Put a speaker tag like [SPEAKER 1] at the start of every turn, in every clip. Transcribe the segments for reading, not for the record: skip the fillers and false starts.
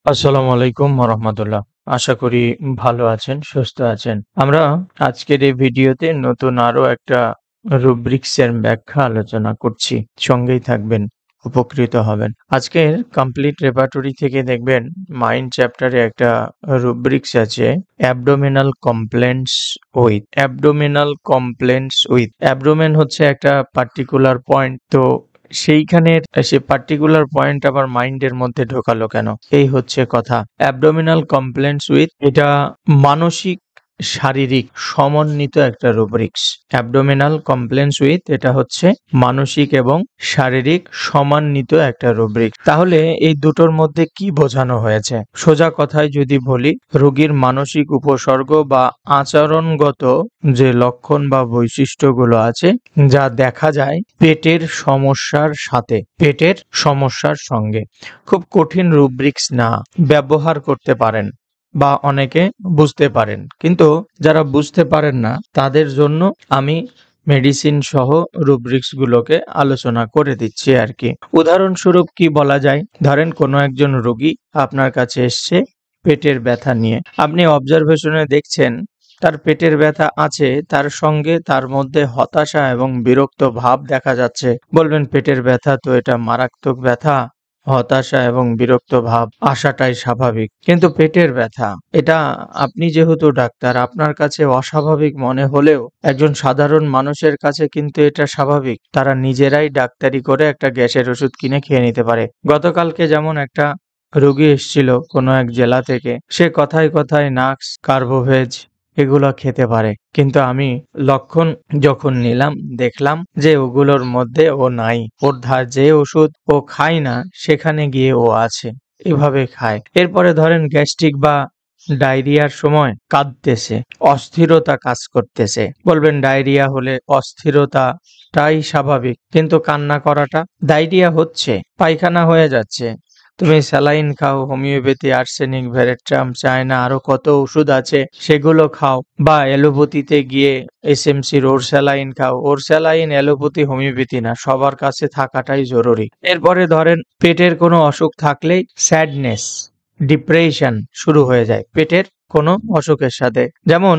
[SPEAKER 1] আসসালামু আলাইকুম রহমতুল্লাহ। আশা করি ভালো আছেন, সুস্থ আছেন। আমরা আজকের এই ভিডিওতে নতুন আরো একটা রুব্রিক্স এর ব্যাখ্যা আলোচনা করছি। সঙ্গেই থাকবেন, উপকৃত হবেন। আজকের কমপ্লিট রেপার্টরি থেকে দেখবেন মাইন্ড চ্যাপ্টারে একটা রুব্রিক্স আছে, abdominal complaints with. Abdominal complaints with, abdomen হচ্ছে একটা পার্টিকুলার পয়েন্ট। তো সেইখানের সে পার্টিকুলার পয়েন্ট আবার মাইন্ডের মধ্যে ঢোকালো কেন, এই হচ্ছে কথা। অ্যাবডোমিনাল কমপ্লেন্টস উইথ, এটা মানসিক শারীরিক সমন্বিত একটা রুব্রিক্স। অ্যাবডোমিনাল কমপ্লেন্টস উইথ, এটা হচ্ছে মানসিক এবং শারীরিক সমন্বিত একটা রুব্রিক্স। তাহলে এই দুটোর মধ্যে কি বোঝানো হয়েছে? সোজা কথায় যদি বলি, রোগীর মানসিক উপসর্গ বা আচরণগত যে লক্ষণ বা বৈশিষ্ট্যগুলো আছে, যা দেখা যায় পেটের সমস্যার সাথে, পেটের সমস্যার সঙ্গে। খুব কঠিন রুব্রিক্স না, ব্যবহার করতে পারেন বা অনেকে বুঝতে পারেন, কিন্তু যারা বুঝতে পারেন না তাদের জন্য আমি মেডিসিন সহ রুব্রিক্স গুলোকে আলোচনা করে দিচ্ছি আর কি। উদাহরণস্বরূপ কি বলা যায়, ধরেন কোনো একজন রোগী আপনার কাছে এসছে পেটের ব্যথা নিয়ে। আপনি অবজারভেশনে দেখছেন তার পেটের ব্যথা আছে, তার সঙ্গে তার মধ্যে হতাশা এবং বিরক্ত ভাব দেখা যাচ্ছে। বলবেন পেটের ব্যথা তো এটা মারাত্মক ব্যথা, হতাশা এবং বিরক্ত ভাব আসাটাই স্বাভাবিক। কিন্তু পেটের ব্যথা, এটা আপনি যেহেতু ডাক্তার, আপনার কাছে অস্বাভাবিক মনে হলেও একজন সাধারণ মানুষের কাছে কিন্তু এটা স্বাভাবিক। তারা নিজেরাই ডাক্তারি করে একটা গ্যাসের ওষুধ কিনে খেয়ে নিতে পারে। গতকালকে যেমন একটা রোগী এসেছিল কোনো এক জেলা থেকে, সে কথায় কথায় নাক্স, কার্বোভেজ এগুলো খেতে পারে, কিন্তু আমি লক্ষণ যখন নিলাম দেখলাম যে ওগুলোর মধ্যে ও নাই। ওর যে ওষুধ ও খায় না সেখানে গিয়ে ও আছে, এভাবে খায়। এরপরে ধরেন গ্যাস্ট্রিক বা ডায়রিয়ার সময় কাঁদতেছে, অস্থিরতা কাজ করতেছে। বলবেন ডায়রিয়া হলে অস্থিরতাটাই স্বাভাবিক, কিন্তু কান্না করাটা, ডায়রিয়া হচ্ছে, পায়খানা হয়ে যাচ্ছে, তুমি স্যালাইন খাও, হোমিওপ্যাথি, আর্সেনিক, ভেরেট্রাম, চায়না, আরো কত ওষুধ আছে সেগুলো খাও, বা অ্যালোপ্যাথিতে গিয়ে এসএমসির ওর স্যালাইন খাও। ওর স্যালাইন অ্যালোপ্যাথি হোমিওপ্যাথি না, সবার কাছে থাকাটাই জরুরি। এরপরে ধরেন পেটের কোনো অসুখ থাকলেই স্যাডনেস, ডিপ্রেশন শুরু হয়ে যায় পেটের কোনো অসুখের সাথে। যেমন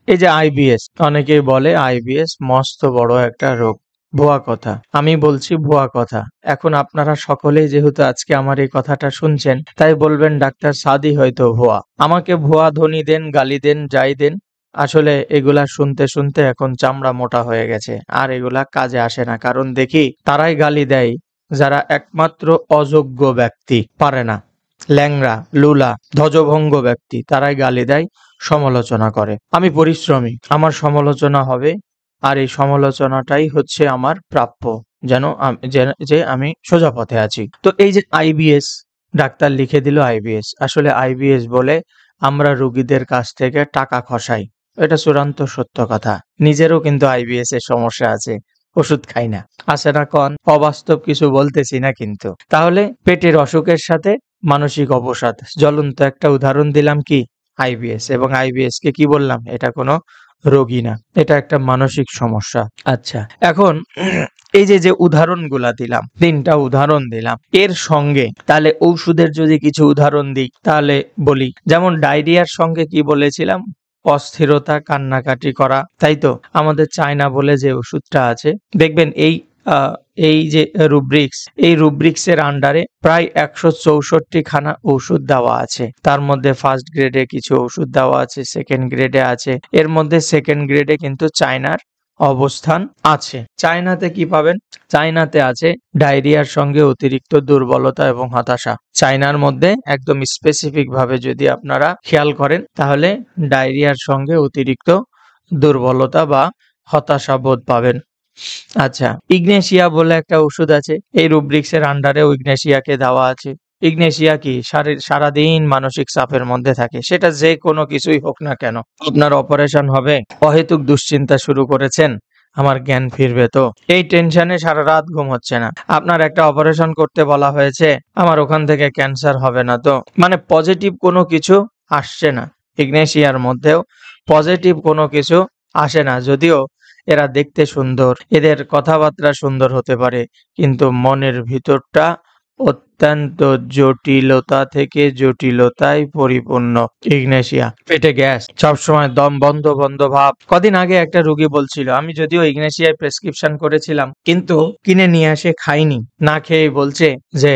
[SPEAKER 1] এই যে আইবিএস, অনেকেই বলে আইবিএস মস্ত বড় একটা রোগ। ভুয়া কথা, আমি বলছি ভুয়া কথা। এখন আপনারা সকলেই যেহেতু আজকে আমার এই কথাটা শুনছেন, তাই বলবেন ডাক্তার সাদি হয়তো ভুয়া। আমাকে ভুয়া ধ্বনি দেন, গালি দেন, যাই দেন, আসলে এগুলা শুনতে শুনতে এখন চামড়া মোটা হয়ে গেছে, আর এগুলা কাজে আসে না। কারণ দেখি তারাই গালি দেয় যারা একমাত্র অযোগ্য ব্যক্তি, পারে না, ল্যাংড়া, লুলা, ধ্বজভঙ্গ ব্যক্তি, তারাই গালি দেয়, সমালোচনা করে। আমি পরিশ্রমী, আমার সমালোচনা হবে, আর এই সমালোচনাটাই হচ্ছে আমার প্রাপ্য, যেন যে আমি সোজা পথে আছি। তো এই যে আইবিএস, ডাক্তার লিখে দিল আইবিএস, আসলে আইবিএস বলে আমরা রোগীদের কাছ থেকে টাকা খসাই। এটা চূড়ান্ত সত্য কথা। নিজেরও কিন্তু আইবিএস এর সমস্যা আছে, ওষুধ খাই না। আছে না কন, অবাস্তব কিছু বলতেছি না কিন্তু। তাহলে পেটের অসুখের সাথে মানসিক অবসাদ, জ্বলন্ত একটা উদাহরণ দিলাম কি, আইবিএস। এবং আইবিএস কে কি বললাম, এটা কোনো রোগী না, এটা একটা মানসিক সমস্যা। আচ্ছা, এখন এই যে উদাহরণগুলা দিলাম, 3টা উদাহরণ দিলাম, এর সঙ্গে তাহলে ঔষধের যদি কিছু উদাহরণ দিই, তাহলে বলি, যেমন ডায়রিয়ার সঙ্গে কি বলেছিলাম, অস্থিরতা, কান্নাকাটি করা, তাই তো। আমাদের চায়না বলে যে ওষুধটা আছে, দেখবেন এই যে রুব্রিক্স, এই রুব্রিক্স এর আন্ডারে প্রায় 164 খানা ওষুধ দেওয়া আছে। তার মধ্যে ফার্স্ট গ্রেডে কিছু ওষুধ দেওয়া আছে, সেকেন্ড গ্রেডে আছে। এর মধ্যে সেকেন্ড গ্রেডে কিন্তু চায়নার অবস্থান আছে। চায়নাতে কি পাবেন? চায়নাতে আছে ডায়রিয়ার সঙ্গে অতিরিক্ত দুর্বলতা এবং হতাশা। চায়নার মধ্যে একদম স্পেসিফিক ভাবে যদি আপনারা খেয়াল করেন, তাহলে ডায়রিয়ার সঙ্গে অতিরিক্ত দুর্বলতা বা হতাশা বোধ পাবেন। আচ্ছা, ইগনেশিয়া বলে একটা ওষুধ আছে, এই রুব্রিক্স এর আন্ডারেও ইগনেশিয়াকে দেওয়া আছে। ইগনেশিয়া কি, সারাদিন মানসিক চাপের মধ্যে থাকে, সেটা যে কোনো কিছুই হোক না কেন। আপনার অপারেশন হবে, অহেতুক দুশ্চিন্তা শুরু করেছেন, আমার জ্ঞান ফিরবে তো, এই টেনশনে সারা রাত ঘুম হচ্ছে না। আপনার একটা অপারেশন করতে বলা হয়েছে, আমার ওখান থেকে ক্যান্সার হবে না তো, মানে পজিটিভ কোনো কিছু আসছে না। ইগনেশিয়ার মধ্যেও পজিটিভ কোনো কিছু আসে না। যদিও এরা দেখতে সুন্দর, এদের কথাবার্তা সুন্দর হতে পারে, কিন্তু মনের ভিতরটা অত্যন্ত জটিলতা থেকে জটিলতায় পরিপূর্ণ। ইগনেশিয়া, পেটে গ্যাস, সবসময় দম বন্ধ বন্ধ ভাব। কদিন আগে একটা রোগী বলছিল, আমি যদিও ইগনেশিয়ায় প্রেসক্রিপশন করেছিলাম কিন্তু কিনে নিয়ে এসে খাইনি, না খেয়ে বলছে যে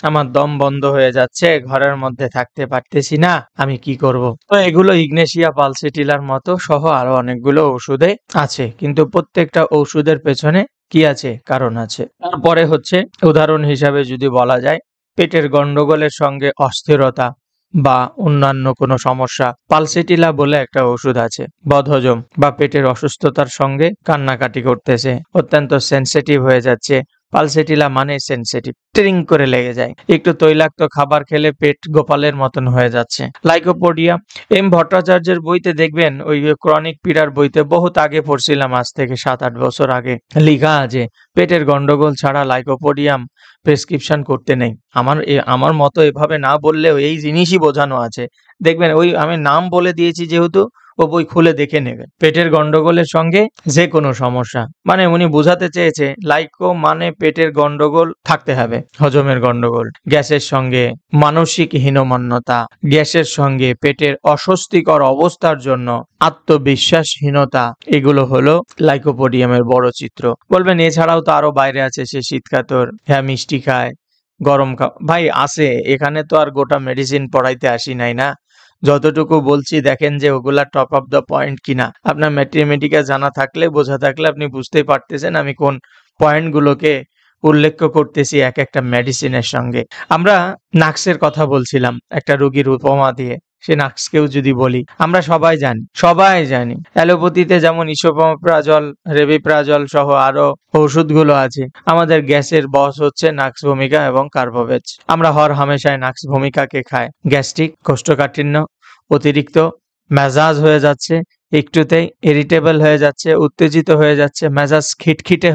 [SPEAKER 1] আমার দম বন্ধ হয়ে যাচ্ছে, ঘরের মধ্যে থাকতে পারতেছি না, আমি কি করব। তো এগুলো ইগনেশিয়া পালসিটিলার মতো সহ আরো অনেকগুলো ওষুধে আছে, কিন্তু প্রত্যেকটা ওষুধের পেছনে কি আছে, কারণ আছে। তারপরে হচ্ছে উদাহরণ হিসাবে যদি বলা যায়, পেটের গন্ডগোলের সঙ্গে অস্থিরতা বা অন্যান্য কোনো সমস্যা, পালসিটিলা বলে একটা ওষুধ আছে। বদহজম বা পেটের অসুস্থতার সঙ্গে কান্নাকাটি করতেছে, অত্যন্ত সেনসিটিভ হয়ে যাচ্ছে। পালসিটিলা মানে সেনসিটিভ, ট্রিং করে লেগে যায়। একটু তৈলাক্ত খাবার খেলে পেট গোপালের মতন হয়ে যাচ্ছে। লাইকোপোডিয়া, এম ভট্টাচার্যের বইতে দেখবেন, ওই ক্রনিক পীড়ার বইতে বহুত আগে পড়ছিলাম, আজ থেকে 7-8 বছর আগে, লিখা আছে পেটের গন্ডগোল ছাড়া লাইকোপোডিয়াম প্রেসক্রিপশন করতে নেই। আমার মতো এভাবে না বললেও এই জিনিসই বোঝানো আছে। দেখবেন ওই আমি নাম বলে দিয়েছি যেহেতু, ও বই খুলে দেখে নেবেন। পেটের গন্ডগোলের সঙ্গে যে কোনো সমস্যা, মানে উনি বোঝাতে চেয়েছে লাইকো মানে পেটের গন্ডগোল থাকতে হবে, হজমের গন্ডগোল, গ্যাসের সঙ্গে মানসিক হীনমন্যতা, গ্যাসের সঙ্গে পেটের অস্বস্তিকর অবস্থার জন্য আত্মবিশ্বাসহীনতা, এগুলো হলো লাইকোপোডিয়ামের বড় চিত্র। বলবেন এছাড়াও তো আরো বাইরে আছে, সে শীতকাতর, হ্যাঁ মিষ্টি খায়, গরম ভাই আছে, এখানে তো আর গোটা মেডিসিন পড়াইতে আসি নাই না। যতটুকু বলছি দেখেন যে ওগুলা টপ অফ দ্য পয়েন্ট কিনা। আপনার ম্যাথমেটিক্যাল জানা থাকলে, বোঝা থাকলে আপনি বুঝতেই পারতেছেন আমি কোন পয়েন্টগুলোকে উল্লেখ করতেছি এক একটা মেডিসিনের সঙ্গে। আমরা নাক্সের কথা বলছিলাম একটা রোগীর উপমা দিয়ে। সে নাক্সকেও যদি বলি, আমরা সবাই জানি অ্যালোপ্যাথিতে যেমন ইসোপ্রাজল, রেবিপ্রাজল সহ আরো ওষুধগুলো আছে। আমাদের গ্যাসের বস হচ্ছে নাক্স ভূমিকা এবং কার্বোভেজ। আমরা হর হামেশায় নাক্স ভূমিকাকে খাই। গ্যাস্ট্রিক, কোষ্ঠকাঠিন্য, অতিরিক্ত মেজাজ হয়ে যাচ্ছে, একটুতেই ইরিটেবল হয়ে যাচ্ছে, উত্তেজিত হয়ে যাচ্ছে, মেজাজ খিটখিটে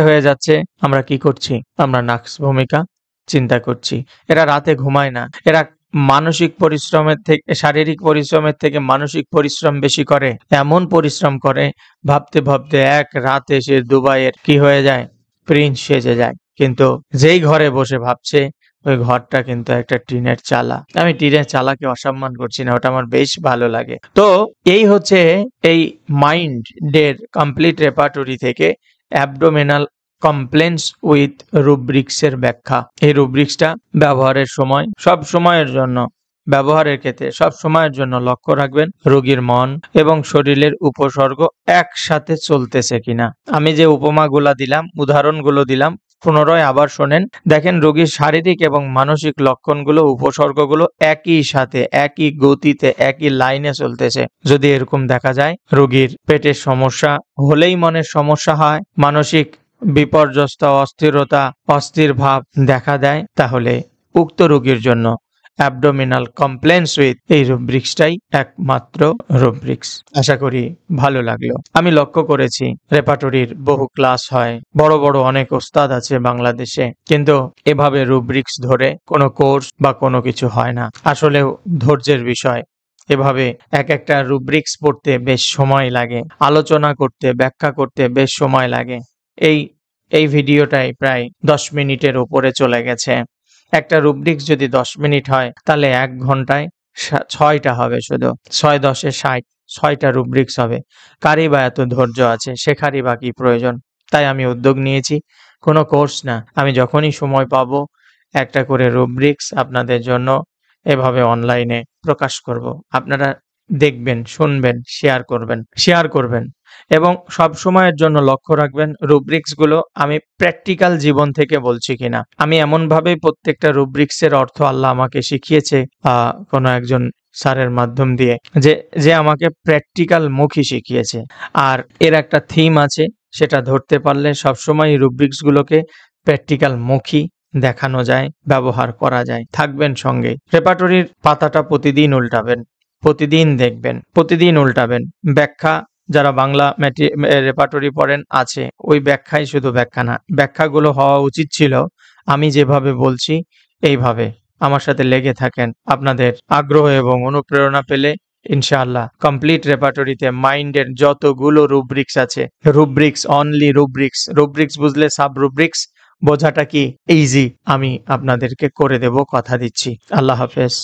[SPEAKER 1] হয়ে যাচ্ছে, আমরা কি করছি? আমরা নাক্স ভূমিকা চিন্তা করছি। এরা রাতে ঘুমায় না, এরা মানসিক পরিশ্রমের থেকে, শারীরিক পরিশ্রমের থেকে মানসিক পরিশ্রম বেশি করে। এমন পরিশ্রম করে, ভাবতে ভাবতে এক রাতে সে দুবাইয়ের কি হয়ে যায়, প্রিন্স সেজে যায়। কিন্তু যেই ঘরে বসে ভাবছে, ওই ঘরটা কিন্তু একটা টিনের চালা। আমি টিনের চালাকে অসম্মান করছি না, ওটা আমার বেশ ভালো লাগে। তো এই হচ্ছে এই মাইন্ডের কমপ্লিট রেপার্টরি থেকে অ্যাবডোমিনাল কমপ্লেন্স উইথ রুব্রিক্সের ব্যাখ্যা। এই রুব্রিক্সটা ব্যবহারের সময়, সব সময়ের জন্য, ব্যবহারের ক্ষেত্রে সব সময়ের জন্য লক্ষ্য রাখবেন রোগীর মন এবং শরীরের উপসর্গ একসাথে চলতেছে কিনা। আমি যে উপমাগুলা দিলাম, উদাহরণগুলো দিলাম, পুনরায় আবার শোনেন, দেখেন রোগীর শারীরিক এবং মানসিক লক্ষণগুলো, উপসর্গগুলো একই সাথে, একই গতিতে, একই লাইনে চলতেছে। যদি এরকম দেখা যায়, রোগীর পেটের সমস্যা হলেই মনের সমস্যা হয়, মানসিক বিপর্যস্ত, অস্থিরতা, অস্থির ভাব দেখা দেয়, তাহলে উক্ত রোগীর জন্য অ্যাবডোমিনাল কমপ্লেন্স উইথ এই রুব্রিক্সটাই একমাত্র রুব্রিক্স। আশা করি ভালো লাগলো। আমি লক্ষ্য করেছি রেপার্টরির বহু ক্লাস হয়, বড় বড় অনেক ওস্তাদ আছে বাংলাদেশে, কিন্তু এভাবে রুব্রিক্স ধরে কোনো কোর্স বা কোনো কিছু হয় না। আসলেও ধৈর্যের বিষয়। এভাবে এক একটা রুব্রিক্স পড়তে বেশ সময় লাগে, আলোচনা করতে, ব্যাখ্যা করতে বেশ সময় লাগে। এই ভিডিওটাই প্রায় 10 মিনিটের উপরে চলে গেছে। একটা রুব্রিক্স যদি 10 মিনিট হয়, তাহলে 1 ঘন্টায় 6টা হবে, শুধু 6 10 60, 6টা রুব্রিক্স হবে। কারই বা এত ধৈর্য আছে, শেখারই বা কি প্রয়োজন? তাই আমি উদ্যোগ নিয়েছি, কোনো কোর্স না, আমি যখনই সময় পাবো একটা করে রুব্রিক্স আপনাদের জন্য এভাবে অনলাইনে প্রকাশ করব। আপনারা দেখবেন, শুনবেন, শেয়ার করবেন এবং সব সময়ের জন্য লক্ষ্য রাখবেন রুব্রিক্সগুলো আমি প্র্যাকটিক্যাল জীবন থেকে বলছি কিনা। আমি এমনভাবেই প্রত্যেকটা রুব্রিক্সের অর্থ আল্লাহ আমাকে শিখিয়েছে কোনো একজন স্যারের মাধ্যম দিয়ে, যে আমাকে প্র্যাকটিক্যাল মুখী শিখিয়েছে। আর এর একটা থিম আছে, সেটা ধরতে পারলে সবসময় রুব্রিক্সগুলোকে প্র্যাকটিক্যাল মুখী দেখানো যায়, ব্যবহার করা যায়। থাকবেন সঙ্গে। রেপার্টরির পাতাটা প্রতিদিন উল্টাবেন, প্রতিদিন দেখবেন, প্রতিদিন উল্টাবেন। ব্যাখ্যা, যারা বাংলা রেপার্টরি পড়েন আছে, ওই ব্যাখ্যাই শুধু ব্যাখ্যা না, ব্যাখ্যাগুলো হওয়া উচিত ছিল আমি যেভাবে বলছি এইভাবে। আমার সাথে লেগে থাকেন। আপনাদের আগ্রহ এবং অনুপ্রেরণা পেলে ইনশাআল্লাহ কমপ্লিট রেপার্টরিতে মাইন্ডের যতগুলো রুব্রিক্স আছে, রুব্রিক্স, অনলি রুব্রিক্স, রুব্রিক্স বুঝলে সাব রুব্রিক্স, বোঝাটা কি ইজি, আমি আপনাদেরকে করে দেব, কথা দিচ্ছি। আল্লাহ হাফেজ।